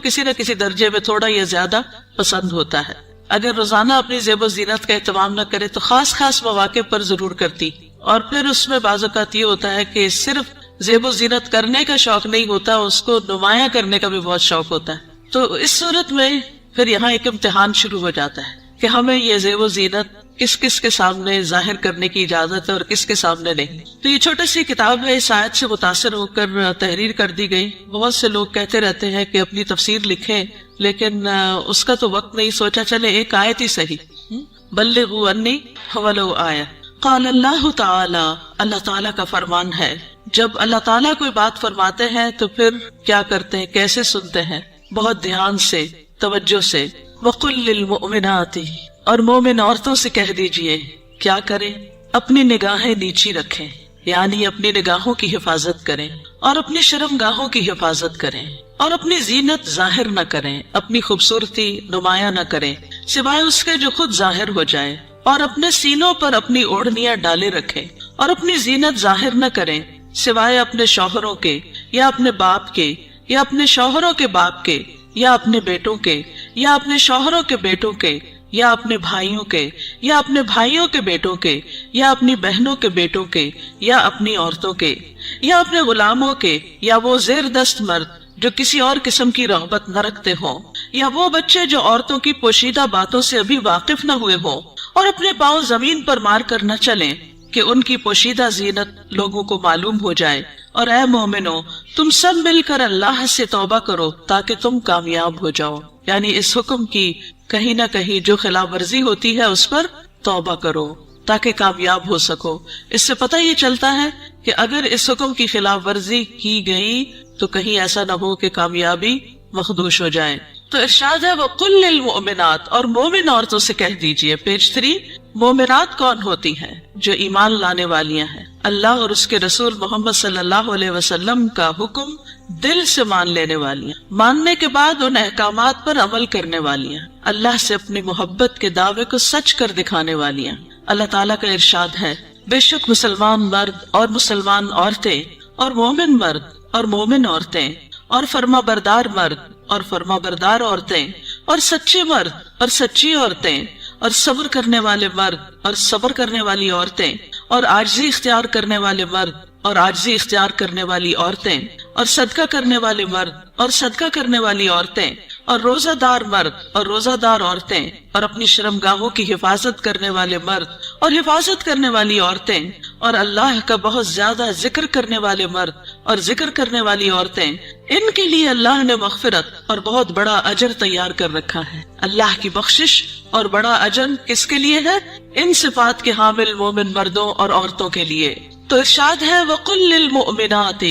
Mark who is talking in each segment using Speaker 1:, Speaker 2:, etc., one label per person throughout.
Speaker 1: کسی نہ کسی درجے میں تھوڑا یا زیادہ پسند ہوتا ہے. اگر روزانہ اپنی زیب و زینت کا اہتمام نہ کرے تو خاص خاص مواقع پر ضرور کرتی. اور پھر اس میں بعض اوقات یہ ہوتا ہے کہ صرف زیب و زینت کرنے کا شوق نہیں ہوتا، اس کو نمایاں کرنے کا بھی بہت شوق ہوتا ہے. تو اس صورت میں پھر یہاں ایک امتحان شروع ہو جاتا ہے کہ ہمیں یہ زیب و زینت کس کس کے سامنے ظاہر کرنے کی اجازت ہے اور کس کے سامنے نہیں. تو یہ چھوٹی سی کتاب ہے، اس آیت سے متاثر ہو کر تحریر کر دی گئی. بہت سے لوگ کہتے رہتے ہیں کہ اپنی تفسیر لکھیں، لیکن اس کا تو وقت نہیں. سوچا چلے ایک آیت ہی صحیح. بلغوا انی ولو آیہ. قال اللہ تعالی، اللہ تعالیٰ کا فرمان ہے. جب اللہ تعالیٰ کوئی بات فرماتے ہیں تو پھر کیا کرتے ہیں، کیسے سنتے ہیں؟ بہت دھیان سے، توجہ سے. وقل للمؤمنات، اور مومن عورتوں سے کہہ دیجئے کیا کریں؟ اپنی نگاہیں نیچی رکھیں، یعنی اپنی نگاہوں کی حفاظت کریں اور اپنی شرم گاہوں کی حفاظت کریں اور اپنی زینت ظاہر نہ کریں، اپنی خوبصورتی نمایاں نہ کریں سوائے اس کے جو خود ظاہر ہو جائے، اور اپنے سینوں پر اپنی اوڑھنیاں ڈالے رکھیں اور اپنی زینت ظاہر نہ کریں سوائے اپنے شوہروں کے یا اپنے باپ کے یا اپنے شوہروں کے باپ کے یا اپنے بیٹوں کے یا اپنے شوہروں کے بیٹوں کے یا اپنے بھائیوں کے یا اپنے بھائیوں کے بیٹوں کے یا اپنی بہنوں کے بیٹوں کے یا اپنی عورتوں کے یا اپنے غلاموں کے یا وہ زیر دست مرد جو کسی اور قسم کی رغبت نہ رکھتے ہوں یا وہ بچے جو عورتوں کی پوشیدہ باتوں سے ابھی واقف نہ ہوئے ہوں اور اپنے پاؤں زمین پر مار کر نہ چلیں کہ ان کی پوشیدہ زینت لوگوں کو معلوم ہو جائے. اور اے مومنو، تم سب مل کر اللہ سے توبہ کرو تاکہ تم کامیاب ہو جاؤ. یعنی اس حکم کی کہیں نہ کہیں جو خلاف ورزی ہوتی ہے اس پر توبہ کرو تاکہ کامیاب ہو سکو. اس سے پتہ یہ چلتا ہے کہ اگر اس حکم کی خلاف ورزی کی گئی تو کہیں ایسا نہ ہو کہ کامیابی مخدوش ہو جائے. تو ارشاد ہے وَقُلْ لِلْمُؤْمِنَاتِ، اور مومن عورتوں سے کہہ دیجئے. پیج 3. مومنات کون ہوتی ہیں؟ جو ایمان لانے والیاں ہیں، اللہ اور اس کے رسول محمد صلی اللہ علیہ وسلم کا حکم دل سے مان لینے والیاں، ماننے کے بعد ان احکامات پر عمل کرنے والیاں، اللہ سے اپنی محبت کے دعوے کو سچ کر دکھانے والیاں. اللہ تعالیٰ کا ارشاد ہے بے شک مسلمان مرد اور مسلمان عورتیں اور مومن مرد اور مومن عورتیں اور فرما بردار مرد اور فرما بردار عورتیں اور سچے مرد اور سچی عورتیں اور صبر کرنے والے مرد اور صبر کرنے والی عورتیں اور عاجزی اختیار کرنے والے مرد اور عاجزی اختیار کرنے والی عورتیں اور صدقہ کرنے والے مرد اور صدقہ کرنے والی عورتیں اور روزہ دار مرد اور روزہ دار عورتیں اور اپنی شرم گاہوں کی حفاظت کرنے والے مرد اور حفاظت کرنے والی عورتیں اور اللہ کا بہت زیادہ ذکر کرنے والے مرد اور ذکر کرنے والی عورتیں، ان کے لیے اللہ نے مغفرت اور بہت بڑا اجر تیار کر رکھا ہے. اللہ کی بخشش اور بڑا اجر کس کے لیے ہے؟ ان صفات کے حامل مومن مردوں اور عورتوں کے لیے. تو ارشاد ہے وَقُلْ لِلْمُؤْمِنَاتِ،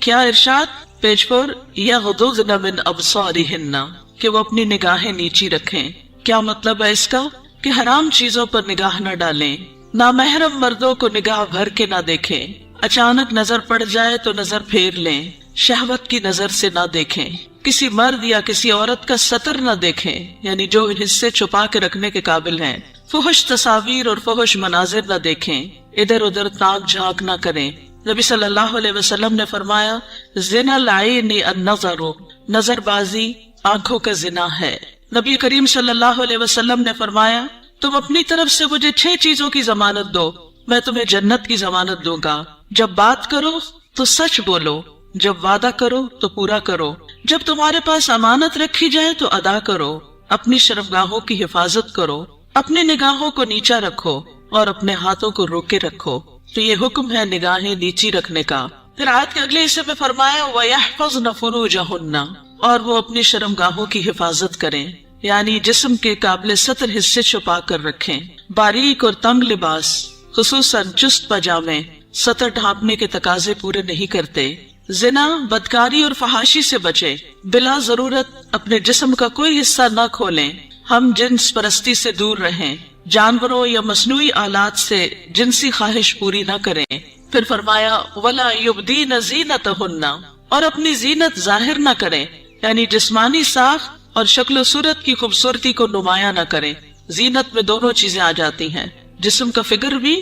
Speaker 1: کیا ارشاد؟ پیج 4. يَغْضُضْنَ مِنْ أَبْصَارِهِنَّ، کہ وہ اپنی نگاہیں نیچی رکھیں. کیا مطلب ہے اس کا؟ کہ حرام چیزوں پر نگاہ نہ ڈالیں، نامحرم مردوں کو نگاہ بھر کے نہ دیکھیں، اچانک نظر پڑ جائے تو نظر پھیر لیں، شہوت کی نظر سے نہ دیکھیں، کسی مرد یا کسی عورت کا سطر نہ دیکھیں، یعنی جو حصے چھپا کے رکھنے کے قابل ہیں، فحش تصاویر اور فحش مناظر نہ دیکھیں، ادھر ادھر تاک جھانک نہ کریں. نبی صلی اللہ علیہ وسلم نے فرمایا زنا العین النظر، نظر بازی آنکھوں کا زنا ہے. نبی کریم صلی اللہ علیہ وسلم نے فرمایا تم اپنی طرف سے مجھے 6 چیزوں کی ضمانت دو، میں تمہیں جنت کی ضمانت دوں گا. جب بات کرو تو سچ بولو، جب وعدہ کرو تو پورا کرو، جب تمہارے پاس امانت رکھی جائے تو ادا کرو، اپنی شرمگاہوں کی حفاظت کرو، اپنی نگاہوں کو نیچا رکھو اور اپنے ہاتھوں کو روکے رکھو. تو یہ حکم ہے نگاہیں نیچی رکھنے کا. پھر آیت کے اگلے حصے میں فرمایا وَيَحْفَظْنَ فُرُوجَهُنَّ، اور وہ اپنی شرمگاہوں کی حفاظت کریں، یعنی جسم کے قابل ستر حصے چھپا کر رکھیں. باریک اور تنگ لباس خصوصاً چست پاجامے سطر ڈھانپنے کے تقاضے پورے نہیں کرتے. زنا، بدکاری اور فحاشی سے بچے، بلا ضرورت اپنے جسم کا کوئی حصہ نہ کھولیں، ہم جنس پرستی سے دور رہیں، جانوروں یا مصنوعی آلات سے جنسی خواہش پوری نہ کریں. پھر فرمایا وَلَا يُبْدِينَ زِينَتَهُنَّ، اور اپنی زینت ظاہر نہ کریں، یعنی جسمانی ساخت اور شکل و صورت کی خوبصورتی کو نمایاں نہ کریں. زینت میں دونوں چیزیں آ جاتی ہیں، جسم کا فگر بھی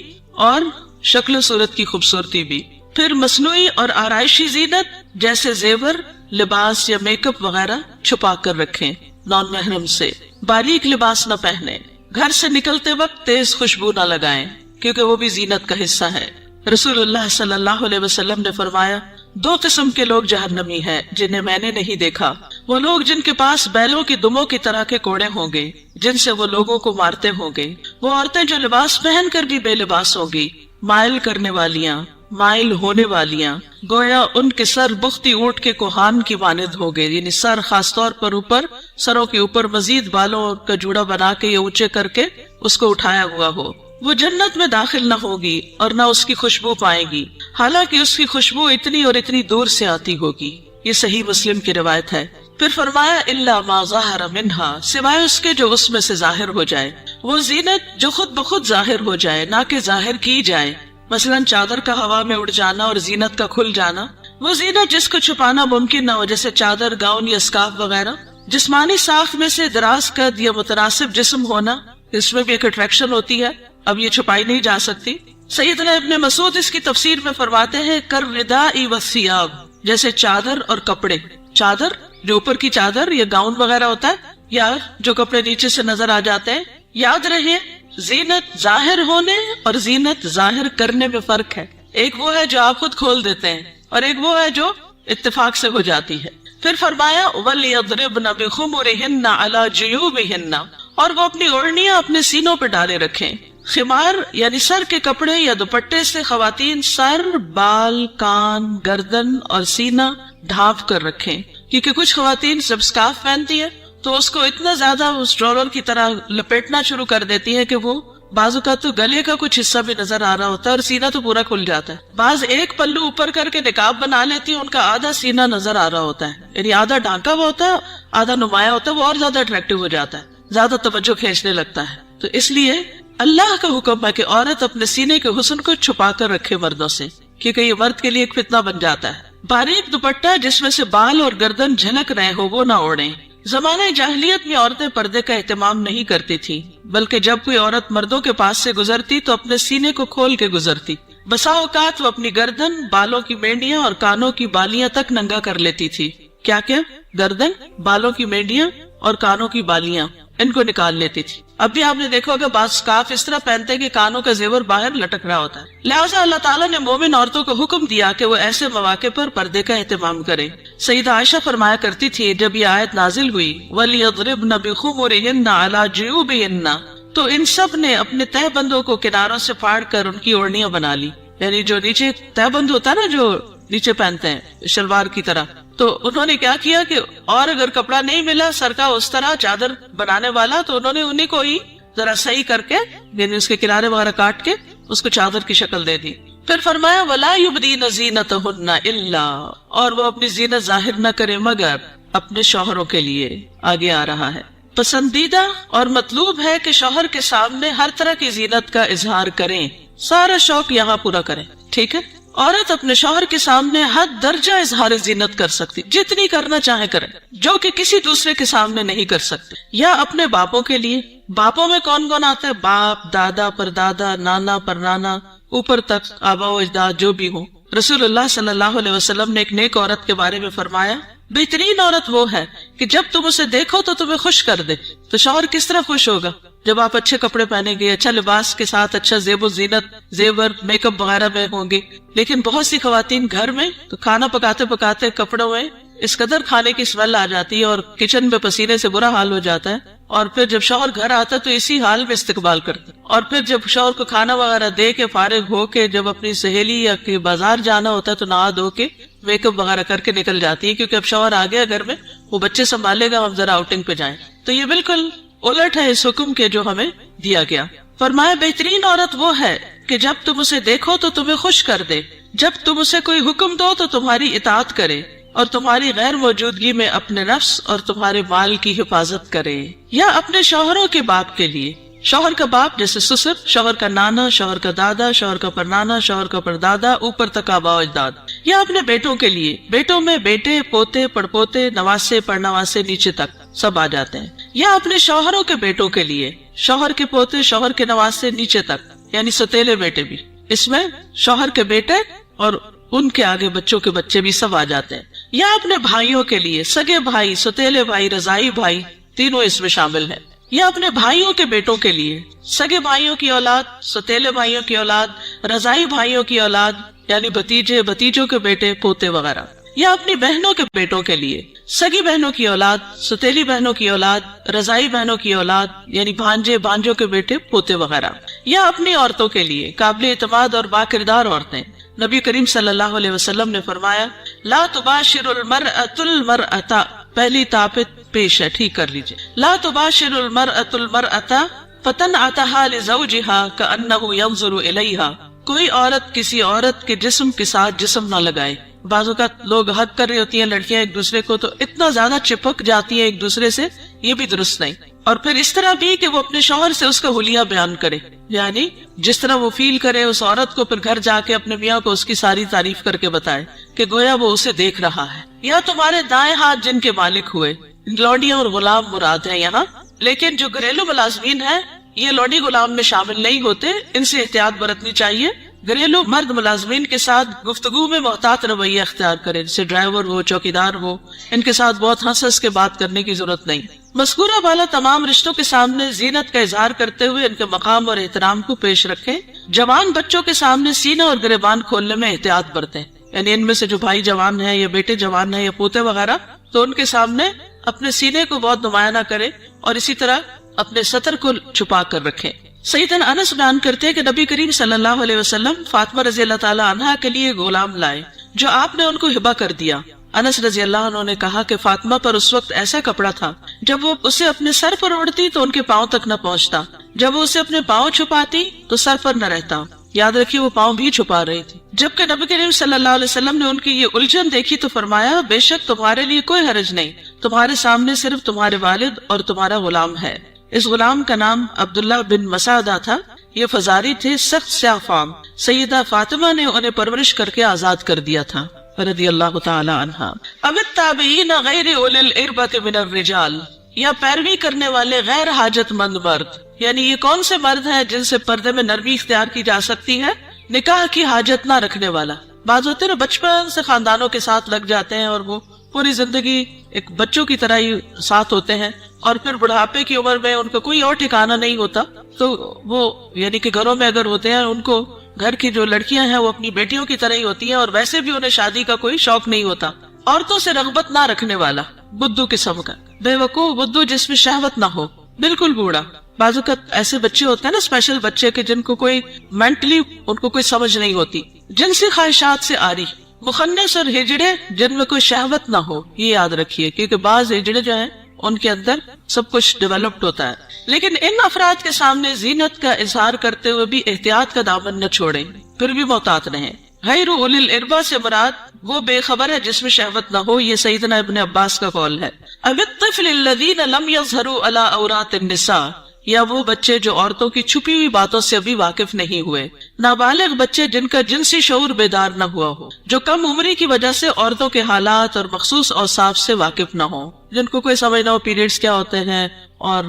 Speaker 1: اور شکل و صورت کی خوبصورتی بھی. پھر مصنوعی اور آرائشی زینت جیسے زیور، لباس یا میک اپ وغیرہ چھپا کر رکھیں، نان محرم سے باریک لباس نہ پہنے، گھر سے نکلتے وقت تیز خوشبو نہ لگائیں کیونکہ وہ بھی زینت کا حصہ ہے۔ رسول اللہ صلی اللہ علیہ وسلم نے فرمایا، 2 قسم کے لوگ جہنمی ہیں جنہیں میں نے نہیں دیکھا، وہ لوگ جن کے پاس بیلوں کی دموں کی طرح کے کوڑے ہوں گے جن سے وہ لوگوں کو مارتے ہوں گے، وہ عورتیں جو لباس پہن کر بھی بے لباس ہوں گی، مائل کرنے والیاں، مائل ہونے والیاں، گویا ان کے سر بختی اونٹ کے کوہان کی مانند ہو گئے، یعنی سر خاص طور پر اوپر، سروں کے اوپر مزید بالوں کا جوڑا بنا کے یا اونچے کر کے اس کو اٹھایا ہوا ہو۔ وہ جنت میں داخل نہ ہوگی اور نہ اس کی خوشبو پائے گی، حالانکہ اس کی خوشبو اتنی اور اتنی دور سے آتی ہوگی۔ یہ صحیح مسلم کی روایت ہے۔ پھر فرمایا الا ما ظاہر منہا، سوائے اس کے جو اس میں سے ظاہر ہو جائے، وہ زینت جو خود بخود ظاہر ہو جائے، نہ کہ ظاہر کی جائے، مثلا چادر کا ہوا میں اڑ جانا اور زینت کا کھل جانا، وہ زینت جس کو چھپانا ممکن نہ ہو، جیسے چادر، گاؤن یا اسکارف وغیرہ۔ جسمانی ساخت میں سے دراز قد یا متناسب جسم ہونا، اس میں بھی ایک اٹریکشن ہوتی ہے، اب یہ چھپائی نہیں جا سکتی۔ سیدنا ابن مسعود اس کی تفسیر میں فرماتے ہیں کالرداء والثیاب، جیسے چادر اور کپڑے، چادر جو اوپر کی چادر یا گاؤن وغیرہ ہوتا ہے، یا جو کپڑے نیچے سے نظر آ جاتے ہیں۔ یاد رہے زینت ظاہر ہونے اور زینت ظاہر کرنے میں فرق ہے، ایک وہ ہے جو آپ خود کھول دیتے ہیں اور ایک وہ ہے جو اتفاق سے ہو جاتی ہے۔ پھر فرمایا وَلْيَضْرِبْنَ بِخُمُرِهِنَّ عَلَى جُيُوبِهِنَّ، اور وہ اپنی اوڑھنیاں اپنے سینوں پہ ڈالے رکھیں۔ خمار یعنی سر کے کپڑے یا دوپٹے سے خواتین سر، بال، کان، گردن اور سینہ ڈھانپ کر رکھیں، کیونکہ کچھ خواتین جب اسکارف پہنتی ہے تو اس کو اتنا زیادہ اس ڈرور کی طرح لپیٹنا شروع کر دیتی ہے کہ وہ بعض اوقات تو گلے کا کچھ حصہ بھی نظر آ رہا ہوتا ہے اور سینہ تو پورا کھل جاتا ہے۔ بعض ایک پلو اوپر کر کے نقاب بنا لیتی ہیں، ان کا آدھا سینہ نظر آ رہا ہوتا ہے، یعنی آدھا ڈھانکا ہوا ہوتا ہے، آدھا نمایاں ہوتا ہے، وہ اور زیادہ اٹریکٹیو ہو جاتا ہے، زیادہ توجہ کھینچنے لگتا ہے۔ تو اس لیے اللہ کا حکم ہے کہ عورت اپنے سینے کے حسن کو چھپا کر رکھے مردوں سے، کیونکہ یہ مرد کے لیے ایک فتنہ بن جاتا ہے۔ باریک دوپٹہ جس میں سے بال اور گردن جھلک رہے ہو وہ نہ اوڑھیں۔ زمانہ جاہلیت میں عورتیں پردے کا اہتمام نہیں کرتی تھی، بلکہ جب کوئی عورت مردوں کے پاس سے گزرتی تو اپنے سینے کو کھول کے گزرتی۔ بسا اوقات وہ اپنی گردن، بالوں کی مینڈیاں اور کانوں کی بالیاں تک ننگا کر لیتی تھی۔ کیا کیا؟ گردن، بالوں کی مینڈیاں اور کانوں کی بالیاں، ان کو نکال لیتی تھی۔ اب بھی آپ نے دیکھا ہوگا بعض اسکارف اس طرح پہنتے کہ کانوں کا زیور باہر لٹک رہا ہوتا ہے۔ لہٰذا اللہ تعالیٰ نے مومن عورتوں کو حکم دیا کہ وہ ایسے مواقع پر پردے کا اہتمام کریں۔ سیدہ عائشہ فرمایا کرتی تھی جب یہ آیت نازل ہوئی وَلْيَضْرِبْنَ بِخُمُرِهِنَّ عَلَى جُيُوبِهِنَّ، تو ان سب نے اپنے تہ بندوں کو کناروں سے پھاڑ کر ان کی اوڑھنیاں بنا لی، یعنی جو نیچے تہ بند ہوتا ہے نا، جو نیچے پہنتے ہیں شلوار کی طرح، تو انہوں نے کیا کیا کہ اور اگر کپڑا نہیں ملا سر کا اس طرح چادر بنانے والا تو انہوں نے انہیں کو ہی ذرا صحیح کر کے، یعنی اس کے کنارے وغیرہ کاٹ کے اس کو چادر کی شکل دے دی۔ پھر فرمایا وَلَا يُبْدِينَ زِينَتَهُنَّ إِلَّا، اور وہ اپنی زینت ظاہر نہ کرے مگر اپنے شوہروں کے لیے۔ آگے آ رہا ہے پسندیدہ اور مطلوب ہے کہ شوہر کے سامنے ہر طرح کی زینت کا اظہار کریں، سارا شوق یہاں پورا کریں، ٹھیک ہے۔ عورت اپنے شوہر کے سامنے حد درجہ اظہار زینت کر سکتی، جتنی کرنا چاہے کرے، جو کہ کسی دوسرے کے سامنے نہیں کر سکتے۔ یا اپنے باپوں کے لیے، باپوں میں کون کون آتا ہے؟ باپ، دادا، پردادا، نانا، پرنانا، اوپر تک آبا و اجداد جو بھی ہوں۔ رسول اللہ صلی اللہ علیہ وسلم نے ایک نیک عورت کے بارے میں فرمایا بہترین عورت وہ ہے کہ جب تم اسے دیکھو تو تمہیں خوش کر دے۔ تو شوہر کس طرح خوش ہوگا؟ جب آپ اچھے کپڑے پہنے گے، اچھا لباس کے ساتھ اچھا زیب و زینت، زیور، میک اپ وغیرہ میں ہوں گے۔ لیکن بہت سی خواتین گھر میں تو کھانا پکاتے پکاتے کپڑوں میں اس قدر کھانے کی اسمیل آ جاتی ہے اور کچن میں پسینے سے برا حال ہو جاتا ہے، اور پھر جب شوہر گھر آتا ہے تو اسی حال میں استقبال کرتا ہے، اور پھر جب شوہر کو کھانا وغیرہ دے کے فارغ ہو کے جب اپنی سہیلی یا کہ بازار جانا ہوتا ہے تو نہا دھو کے میک اپ وغیرہ کر کے نکل جاتی ہے، کیونکہ اب شوہر آ گیا گھر میں، وہ بچے سنبھالے گا، ہم ذرا آؤٹنگ پہ جائیں۔ تو یہ بالکل الٹ ہے اس حکم کے جو ہمیں دیا گیا۔ فرمایا بہترین عورت وہ ہے کہ جب تم اسے دیکھو تو تمہیں خوش کر دے، جب تم اسے کوئی حکم دو تو تمہاری اطاعت کرے، اور تمہاری غیر موجودگی میں اپنے نفس اور تمہارے مال کی حفاظت کرے۔ یا اپنے شوہروں کے باپ کے لیے، شوہر کا باپ جیسے سسر، شوہر کا نانا، شوہر کا دادا، شوہر کا پرنانا، شوہر کا پردادا، اوپر تک آبا و اجداد۔ یا اپنے بیٹوں کے لیے، بیٹوں میں بیٹے، پوتے، پڑپوتے، نواسے، پڑنواسے، نیچے تک سب آ جاتے ہیں۔ یا اپنے شوہروں کے بیٹوں کے لیے، شوہر کے پوتے، شوہر کے نواسے، نیچے تک، یعنی ستیلے بیٹے بھی، اس میں شوہر کے بیٹے اور ان کے آگے بچوں کے بچے بھی سب آ جاتے ہیں۔ یا اپنے بھائیوں کے لیے، سگے بھائی، ستیلے بھائی، رضائی بھائی تینوں اس میں شامل ہیں، یا اپنے بھائیوں کے بیٹوں کے لیے، سگے بھائیوں کی اولاد، ستیلے بھائیوں کی اولاد، رضائی بھائیوں کی اولاد یعنی بھتیجے، بھتیجوں کے بیٹے، پوتے وغیرہ، یا اپنی بہنوں کے بیٹوں کے لیے، سگی بہنوں کی اولاد، ستیلی بہنوں کی اولاد، رضائی بہنوں کی اولاد یعنی بھانجے، بھانجوں کے بیٹے، پوتے وغیرہ، یا اپنی عورتوں کے لیے، قابل اعتماد اور باکردار عورتیں۔ نبی کریم صلی اللہ علیہ وسلم نے فرمایا لا تباشر المرأة المرأة، پہلی تاپت پیش ہے، ٹھیک کر لیجئے، لا تباشر المرأة المرأة فتنعتها لزوجها كأنه ينظر إليها، کوئی عورت کسی عورت کے جسم کے ساتھ جسم نہ لگائے۔ بعض اوقات لوگ حد کر رہی ہوتی ہیں لڑکیاں ایک دوسرے کو، تو اتنا زیادہ چپک جاتی ہیں ایک دوسرے سے، یہ بھی درست نہیں۔ اور پھر اس طرح بھی کہ وہ اپنے شوہر سے اس کا حلیہ بیان کرے، یعنی جس طرح وہ فیل کرے اس عورت کو، پھر گھر جا کے اپنے میاں کو اس کی ساری تعریف کر کے بتائے کہ گویا وہ اسے دیکھ رہا ہے۔ یا تمہارے دائیں ہاتھ جن کے مالک ہوئے، لوڈیاں اور غلام مراد ہیں یہاں، لیکن جو گھریلو ملازمین ہیں یہ لوڈی غلام میں شامل نہیں ہوتے، ان سے احتیاط برتنی چاہیے۔ گھریلو مرد ملازمین کے ساتھ گفتگو میں محتاط رویہ اختیار کرے، جیسے ڈرائیور ہو، چوکیدار ہو، ان کے ساتھ بہت ہنس کے بات کرنے کی ضرورت نہیں۔ مذکورہ بالا تمام رشتوں کے سامنے زینت کا اظہار کرتے ہوئے ان کے مقام اور احترام کو پیش رکھیں۔ جوان بچوں کے سامنے سینہ اور گریبان کھولنے میں احتیاط برتیں، یعنی ان میں سے جو بھائی جوان ہیں یا بیٹے جوان ہیں یا پوتے وغیرہ، تو ان کے سامنے اپنے سینے کو بہت نمایاں نہ کرے، اور اسی طرح اپنے سطر کو چھپا کر رکھیں۔ سیدنا انس بیان کرتے ہیں کہ نبی کریم صلی اللہ علیہ وسلم فاطمہ رضی اللہ تعالی عنہا کے لیے غلام لائے جو آپ نے ان کو ہبہ کر دیا۔ انس رضی اللہ عنہ نے کہا کہ فاطمہ پر اس وقت ایسا کپڑا تھا جب وہ اسے اپنے سر پر اوڑھتی تو ان کے پاؤں تک نہ پہنچتا، جب وہ اسے اپنے پاؤں چھپاتی تو سر پر نہ رہتا۔ یاد رکھیے وہ پاؤں بھی چھپا رہی تھی۔ جبکہ نبی کریم صلی اللہ علیہ وسلم نے ان کی یہ الجھن دیکھی تو فرمایا بے شک تمہارے لیے کوئی حرج نہیں، تمہارے سامنے صرف تمہارے والد اور تمہارا غلام ہے۔ اس غلام کا نام عبداللہ بن مسعدہ تھا، یہ فزاری تھے، سخت سیاہ فام۔ سیدہ فاطمہ نے انہیں پرورش کر کے آزاد کر دیا تھا رضی اللہ تعالی عنہا۔ اب التابعین غیر اولی الاربۃ من الرجال، یا پیروی کرنے والے غیر حاجت مند مرد، یعنی یہ کون سے مرد ہیں جن سے پردے میں نرمی اختیار کی جا سکتی ہے؟ نکاح کی حاجت نہ رکھنے والا۔ بعض ہوتے ہیں بچپن سے خاندانوں کے ساتھ لگ جاتے ہیں اور وہ پوری زندگی ایک بچوں کی طرح ہی ساتھ ہوتے ہیں، اور پھر بڑھاپے کی عمر میں ان کا کوئی اور ٹھکانہ نہیں ہوتا، تو وہ یعنی کہ گھروں میں اگر ہوتے ہیں ان کو گھر کی جو لڑکیاں ہیں وہ اپنی بیٹیوں کی طرح ہی ہوتی ہیں، اور ویسے بھی انہیں شادی کا کوئی شوق نہیں ہوتا۔ عورتوں سے رغبت نہ رکھنے والا، بدو قسم کا، بے وقوف بدو جس میں شہوت نہ ہو، بالکل بوڑھا۔ بعض اوقات ایسے بچے ہوتے ہیں نا، اسپیشل بچے کے جن کو کوئی مینٹلی ان کو کوئی سمجھ نہیں ہوتی، جنسی خواہشات سے آری، مخنث اور ہجڑے جن میں کوئی شہوت نہ ہو، یہ یاد رکھیے، کیونکہ بعض ہجڑے جو ہیں ان کے اندر سب کچھ ڈیولپڈ ہوتا ہے۔ لیکن ان افراد کے سامنے زینت کا اظہار کرتے ہوئے بھی احتیاط کا دامن نہ چھوڑیں، پھر بھی محتاط رہیں۔ غیر اولی الاربہ سے مراد وہ بے خبر ہے جس میں شہوت نہ ہو، یہ سیدنا ابن عباس کا قول ہے۔ اب الطفل الذین لم یظہروا علی عورات النساء، یا وہ بچے جو عورتوں کی چھپی ہوئی باتوں سے ابھی واقف نہیں ہوئے۔ نابالغ بچے جن کا جنسی شعور بیدار نہ ہوا ہو، جو کم عمری کی وجہ سے عورتوں کے حالات اور مخصوص اوصاف سے واقف نہ ہو، جن کو کوئی سمجھ نہ ہو پیریڈز کیا ہوتے ہیں، اور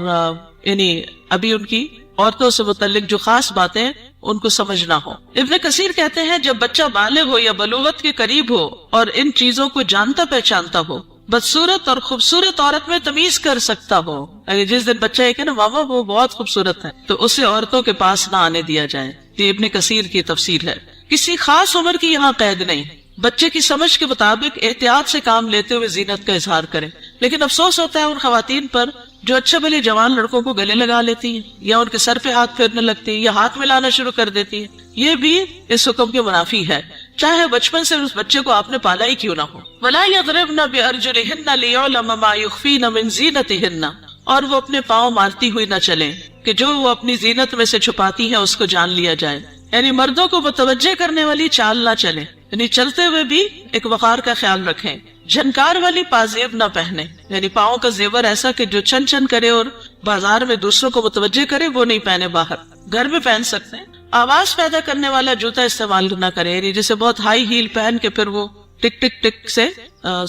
Speaker 1: یعنی ابھی ان کی عورتوں سے متعلق جو خاص باتیں ان کو سمجھ نہ ہو۔ ابن کثیر کہتے ہیں جب بچہ بالغ ہو یا بلوغت کے قریب ہو اور ان چیزوں کو جانتا پہچانتا ہو، بدصورت اور خوبصورت عورت میں تمیز کر سکتا ہو، اگر جس دن بچہ ہے کہ نا ماما وہ بہت خوبصورت ہے، تو اسے عورتوں کے پاس نہ آنے دیا جائے۔ یہ ابن کثیر کی تفسیر ہے۔ کسی خاص عمر کی یہاں قید نہیں، بچے کی سمجھ کے مطابق احتیاط سے کام لیتے ہوئے زینت کا اظہار کریں۔ لیکن افسوس ہوتا ہے ان خواتین پر جو اچھے بھلے جوان لڑکوں کو گلے لگا لیتی ہیں، یا ان کے سر پہ ہاتھ پھیرنے لگتی ہیں، یا ہاتھ ملانا شروع کر دیتی ہیں، یہ بھی اس حکم کے منافی ہے، چاہے بچپن سے اس بچے کو آپ نے پالا ہی کیوں نہ ہو۔ وَلَا يَضْرِبْنَ بِأَرْجُلِهِنَّ لِيُعْلَمَ مَا يُخْفِينَ مِنْ زِينَتِهِنَّ، اور وہ اپنے پاؤں مارتی ہوئی نہ چلیں کہ جو وہ اپنی زینت میں سے چھپاتی ہیں اس کو جان لیا جائے، یعنی مردوں کو متوجہ کرنے والی چال نہ چلیں، یعنی چلتے ہوئے بھی ایک وقار کا خیال رکھیں۔ جھنکار والی پازیب نہ پہنے، یعنی پاؤں کا زیور ایسا کہ جو چن چن کرے اور بازار میں دوسروں کو متوجہ کرے، وہ نہیں پہنے، باہر گھر میں پہن سکتے ہیں۔ آواز پیدا کرنے والا جوتا استعمال نہ کرے، یعنی جسے بہت ہائی ہیل پہن کے پھر وہ ٹک ٹک ٹک سے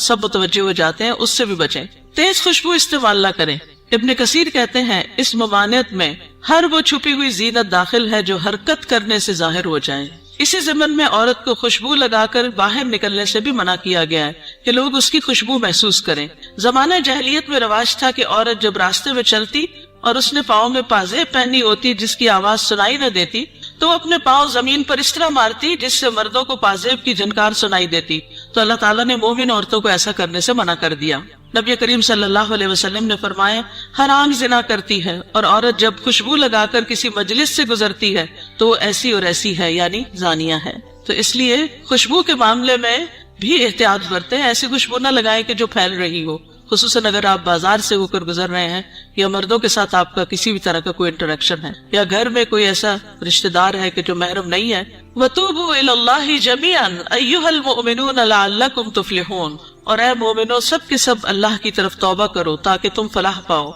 Speaker 1: سب متوجہ ہو جاتے ہیں، اس سے بھی بچیں۔ تیز خوشبو استعمال نہ کریں۔ ابن کثیر کہتے ہیں اس ممانعت میں ہر وہ چھپی ہوئی زینت داخل ہے جو حرکت کرنے سے ظاہر ہو جائے، اسی ضمن میں عورت کو خوشبو لگا کر باہر نکلنے سے بھی منع کیا گیا ہے کہ لوگ اس کی خوشبو محسوس کریں۔ زمانہ جاہلیت میں رواج تھا کہ عورت جب راستے میں چلتی اور اس نے پاؤں میں پازیب پہنی ہوتی جس کی آواز سنائی نہ دیتی تو وہ اپنے پاؤں زمین پر اس طرح مارتی جس سے مردوں کو پازیب کی جھنکار سنائی دیتی، تو اللہ تعالیٰ نے مومن عورتوں کو ایسا کرنے سے منع کر دیا۔ نبی کریم صلی اللہ علیہ وسلم نے فرمایا، ہر آنکھ زنا کرتی ہے، اور عورت جب خوشبو لگا کر کسی مجلس سے گزرتی ہے تو وہ ایسی اور ایسی ہے، یعنی زانیہ ہے۔ تو اس لیے خوشبو کے معاملے میں بھی احتیاط برتیں، ایسی خوشبو نہ لگائیں کہ جو پھیل رہی ہو، خصوصاً اگر آپ بازار سے ہو کر گزر رہے ہیں یا مردوں کے ساتھ آپ کا کسی بھی طرح کا کوئی انٹریکشن ہے، یا گھر میں کوئی ایسا رشتہ دار ہے کہ جو محرم نہیں ہے۔ وَتُوبُوا إِلَى اللَّهِ جَمِيعًا أَيُّهَا الْمُؤْمِنُونَ لَعَلَّكُمْ تُفْلِحُونَ، اور اے مومنو سب کے سب اللہ کی طرف توبہ کرو تاکہ تم فلاح پاؤ۔